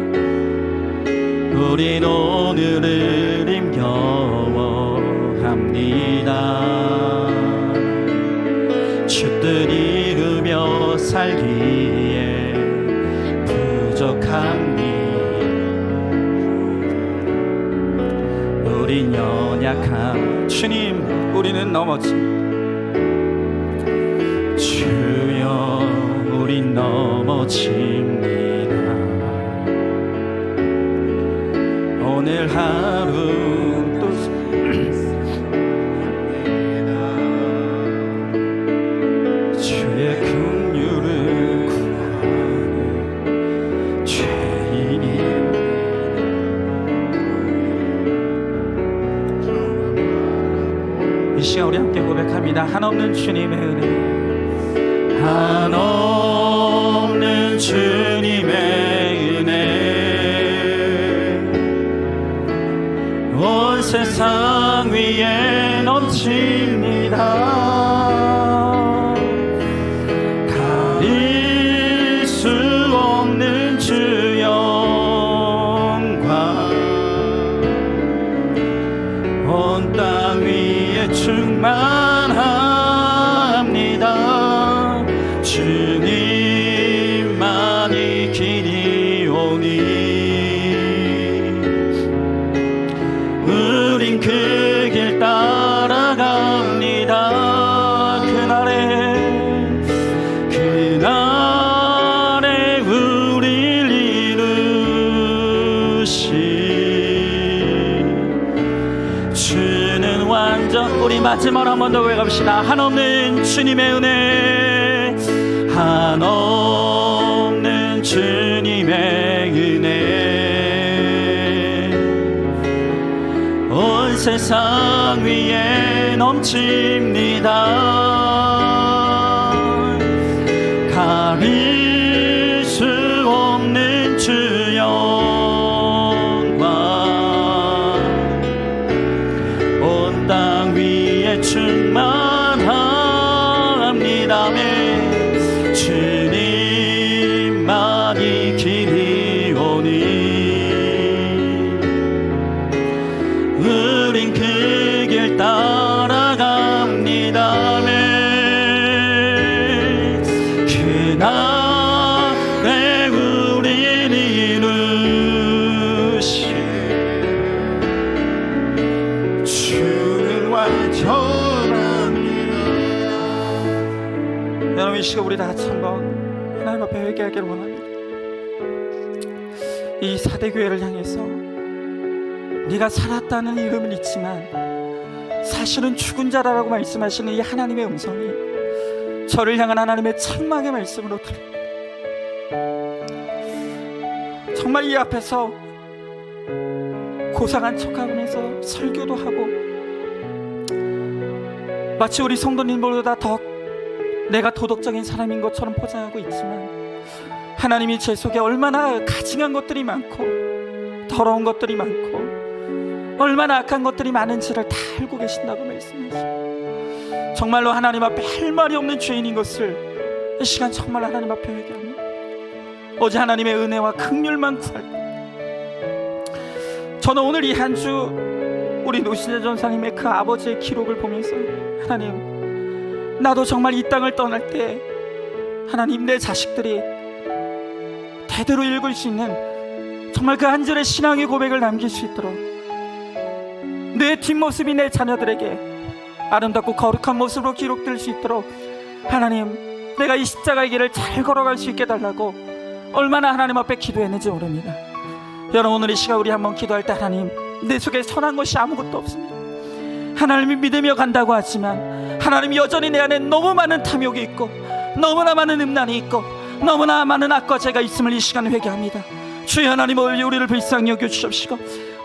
우린 오늘을 힘겨워합니다. 주 뜻 이루며 살기에 부족합니다. 우린 연약함, 주님, 우리는 넘어집니다. 주여, 우린 넘어집니다. 오늘 하루 또 주의 긍휼을 구하는 죄인이 이 시간 우리 함께 고백합니다. 한없는 주님의 은혜, 한없는 주님의 은혜 온 세상 위에 넘칩니다. 가릴 수 없는 주 영광 온 땅 위에 충만합니다. 주님만이 길이 오니 우린 그 길 따라갑니다. 그날에 우릴 이루신 주는 완전. 우리 마지막으로 한 번 더 외갑시다. 한없는 주님의 은혜, 한없는 주님의 은혜 온 세상 위에 넘칩니다. 가릴 수 없는 주 영광 온 땅 위에 충만합니다. 주님만이 길이 오니 우린 그 길 따라갑니다. 그날에 우릴 이루신 주는 완전합니다. 여러분, 이 시간 우리 다 같이 한번 하나님 앞에 회개하기를 원합니다. 이 사대교회를 향해서 네가 살았다는 이름은 있지만 사실은 죽은 자라고 말씀하시는 이 하나님의 음성이 저를 향한 하나님의 책망의 말씀으로 들립니다. 정말 이 앞에서 고상한 척하면서 설교도 하고 마치 우리 성도님보다 더 내가 도덕적인 사람인 것처럼 포장하고 있지만 하나님이 제 속에 얼마나 가증한 것들이 많고 더러운 것들이 많고 얼마나 악한 것들이 많은지를 다 알고 계신다고 말씀하시고 정말로 하나님 앞에 할 말이 없는 죄인인 것을 이 시간 정말 하나님 앞에 회개합니다. 오직 하나님의 은혜와 긍휼만 구할 것. 저는 오늘 이 한 주 우리 노신재 전사님의 그 아버지의 기록을 보면서 하나님, 나도 정말 이 땅을 떠날 때 하나님 내 자식들이 대대로 읽을 수 있는 정말 그 한 절의 신앙의 고백을 남길 수 있도록 내 뒷모습이 내 자녀들에게 아름답고 거룩한 모습으로 기록될 수 있도록 하나님, 내가 이 십자가의 길을 잘 걸어갈 수 있게 달라고 얼마나 하나님 앞에 기도했는지 모릅니다. 여러분, 오늘 이 시간 우리 한번 기도할 때 하나님, 내 속에 선한 것이 아무것도 없습니다. 하나님이 믿으며 간다고 하지만 하나님 여전히 내 안에 너무 많은 탐욕이 있고 너무나 많은 음란이 있고 너무나 많은 악과 죄가 있음을 이 시간 회개합니다. 주여 하나님, 우리를 불쌍히 여겨주십시고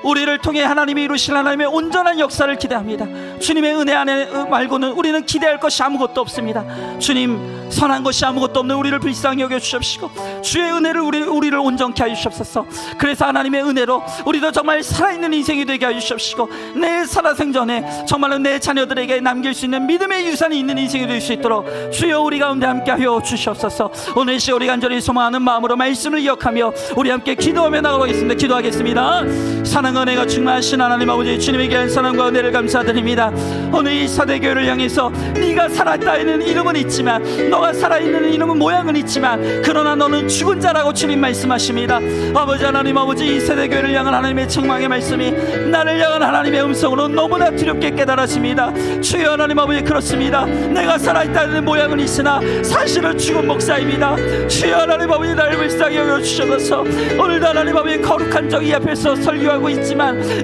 우리를 통해 하나님이 이루실 하나님의 온전한 역사를 기대합니다. 주님의 은혜 안에 말고는 우리는 기대할 것이 아무것도 없습니다. 주님, 선한 것이 아무것도 없는 우리를 불쌍히 여겨주십시고 주의 은혜를 우리를 온전케 하여 주옵소서. 그래서 하나님의 은혜로 우리도 정말 살아있는 인생이 되게 하여 주십시고 내 살아생전에 정말로 내 자녀들에게 남길 수 있는 믿음의 유산이 있는 인생이 될 수 있도록 주여 우리 가운데 함께 하여 주시옵소서. 오늘 시간 우리 간절히 소망하는 마음으로 말씀을 기억하며 우리 함께 기도하며 나가겠습니다. 기도하겠습니다. 사랑 은혜가 충만하신 하나님 아버지, 주님에게 한 사랑과 은혜를 감사드립니다. 오늘 이 사대교회를 향해서 네가 살았다는 이름은 있지만 너가 살아있는 이름은 모양은 있지만 그러나 너는 죽은 자라고 주님 말씀하십니다. 아버지 하나님, 아버지 이 세대교회를 향한 하나님의 책망의 말씀이 나를 향한 하나님의 음성으로 너무나 두렵게 깨달았습니다. 주여 하나님 아버지, 그렇습니다. 내가 살아있다는 모양은 있으나 사실은 죽은 목사입니다. 주여 하나님 아버지, 나를 불쌍히 여겨주셔서 오늘도 하나님 아버지 거룩한 정의 앞에서 설교하고 있지만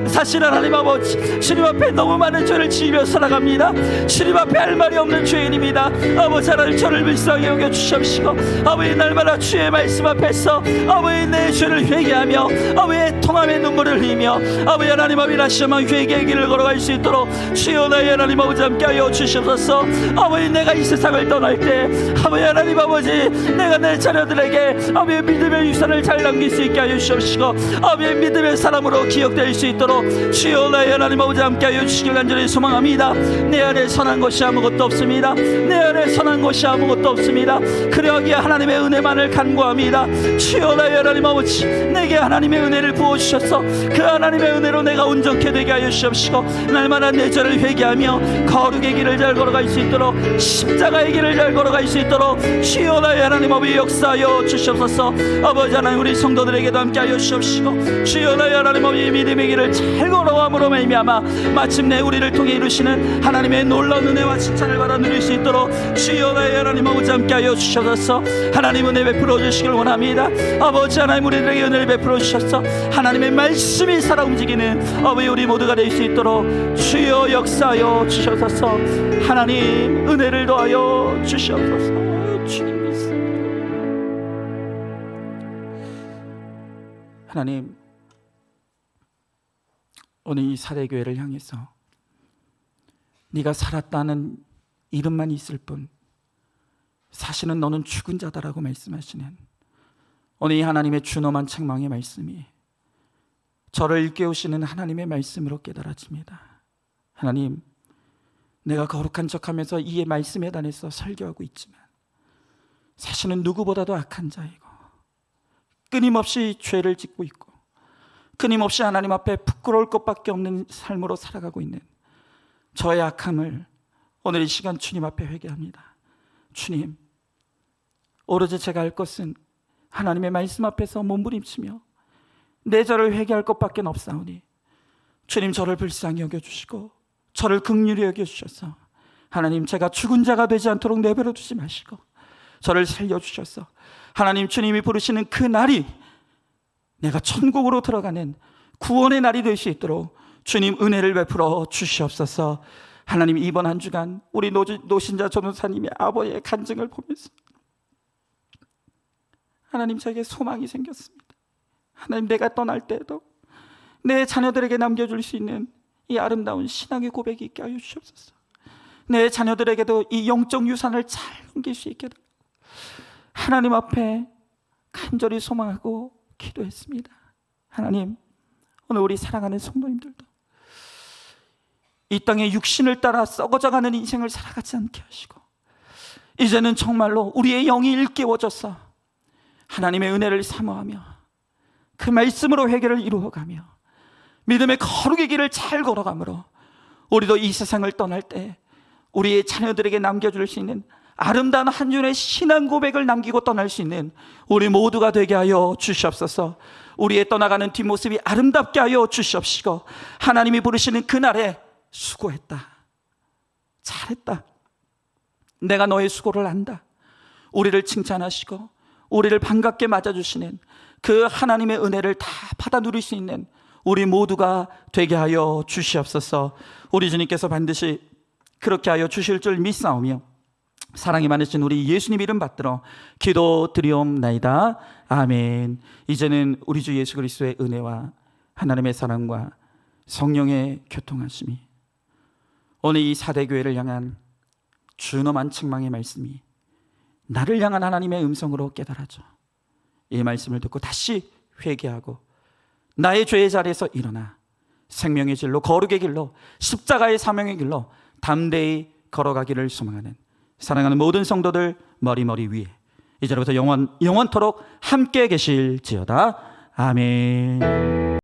사실 하나님 아버지, 주님 앞에 너무 많은 죄를 지으며 살아갑니다. 주님 앞에 할 말이 없는 죄인입니다. 아버지 하나님, 저를 불쌍히 여겨주십시고 아버지 날마다 주의 말씀 앞에서 아버지 내 죄를 회개하며 아버지 통함의 눈물을 흘리며 아버지 하나님 아버지 다시만 회개의 길을 걸어갈 수 있도록 주여 나의 하나님 아버지 함께하여 주시옵소서. 아버지 내가 이 세상을 떠날 때 아버지 하나님 아버지, 내가 내 자녀들에게 아버지 믿음의 유산을 잘 남길 수 있게 하여 주시옵시고 아버지 믿음의 사람으로 기억될 수 있도록 주여 나의 하나님 아버지 함께하여 주시길 간절히 소망합니다. 내 안에 선한 것이 아무것도 없습니다. 내 안에 선한 것이 아무것도 아무것도 없습니다. 그러기에 하나님의 은혜만을 간구합니다. 주여 나의 하나님 아버지, 내게 하나님의 은혜를 부어주셔서 그 하나님의 은혜로 내가 온전케 되게 하여 주시옵시고, 날마다 내 죄를 회개하며 거룩의 길을 잘 걸어갈 수 있도록, 십자가의 길을 잘 걸어갈 수 있도록 주여 나의 하나님 아버지 역사하여 주시옵소서. 아버지 하나님, 우리 성도들에게도 함께 하여 주시옵시고, 주여 나의 하나님 아버지 믿음의 길을 잘 걸어감으로 말미암아 마침내 우리를 통해 이루시는 하나님의 놀라운 은혜와 칭찬을 받아 누릴 수 있도록 주여 나의 하나님 아버지 함께 하여 주셔서 하나님 은혜 베풀어 주시길 원합니다. 아버지 하나님, 우리들에게 은혜를 베풀어 주셔서 하나님의 말씀이 살아 움직이는 아버지 우리 모두가 될 수 있도록 주여 역사하여 주셔서 하나님 은혜를 더하여 주시옵소서. 주님 믿습니다. 하나님, 오늘 이 사대교회를 향해서 네가 살았다는 이름만 있을 뿐 사실은 너는 죽은 자다라고 말씀하시는 오늘 이 하나님의 준엄한 책망의 말씀이 저를 일깨우시는 하나님의 말씀으로 깨달아집니다. 하나님, 내가 거룩한 척하면서 이 말씀에 단해서 설교하고 있지만 사실은 누구보다도 악한 자이고 끊임없이 죄를 짓고 있고 끊임없이 하나님 앞에 부끄러울 것밖에 없는 삶으로 살아가고 있는 저의 악함을 오늘 이 시간 주님 앞에 회개합니다. 주님, 오로지 제가 할 것은 하나님의 말씀 앞에서 몸부림치며 내 죄를 회개할 것밖에 없사오니 주님, 저를 불쌍히 여겨주시고 저를 긍휼히 여겨주셔서 하나님, 제가 죽은 자가 되지 않도록 내버려 두지 마시고 저를 살려주셔서 하나님, 주님이 부르시는 그 날이 내가 천국으로 들어가는 구원의 날이 될 수 있도록 주님 은혜를 베풀어 주시옵소서. 하나님, 이번 한 주간 우리 노신자 전도사님의 아버지의 간증을 보면서 하나님, 저에게 소망이 생겼습니다. 하나님, 내가 떠날 때에도 내 자녀들에게 남겨줄 수 있는 이 아름다운 신앙의 고백이 있게 하여 주시옵소서. 내 자녀들에게도 이 영적 유산을 잘 넘길 수 있게 하나님 앞에 간절히 소망하고 기도했습니다. 하나님, 오늘 우리 사랑하는 성도님들도 이 땅에 육신을 따라 썩어져가는 인생을 살아가지 않게 하시고 이제는 정말로 우리의 영이 일깨워져서 하나님의 은혜를 사모하며 그 말씀으로 회개를 이루어가며 믿음의 거룩의 길을 잘 걸어가므로 우리도 이 세상을 떠날 때 우리의 자녀들에게 남겨줄 수 있는 아름다운 한 줄의 신앙 고백을 남기고 떠날 수 있는 우리 모두가 되게 하여 주시옵소서. 우리의 떠나가는 뒷모습이 아름답게 하여 주시옵시고 하나님이 부르시는 그날에 수고했다, 잘했다, 내가 너의 수고를 안다, 우리를 칭찬하시고 우리를 반갑게 맞아주시는 그 하나님의 은혜를 다 받아 누릴 수 있는 우리 모두가 되게 하여 주시옵소서. 우리 주님께서 반드시 그렇게 하여 주실 줄 믿사오며 사랑이 많으신 우리 예수님 이름 받들어 기도드리옵나이다. 아멘. 이제는 우리 주 예수 그리스도의 은혜와 하나님의 사랑과 성령의 교통하심이 오늘 이 사대교회를 향한 준엄한 책망의 말씀이 나를 향한 하나님의 음성으로 깨달아져 이 말씀을 듣고 다시 회개하고 나의 죄의 자리에서 일어나 생명의 길로, 거룩의 길로, 십자가의 사명의 길로 담대히 걸어가기를 소망하는 사랑하는 모든 성도들 머리 위에 이제부터 영원토록 함께 계실지어다. 아멘.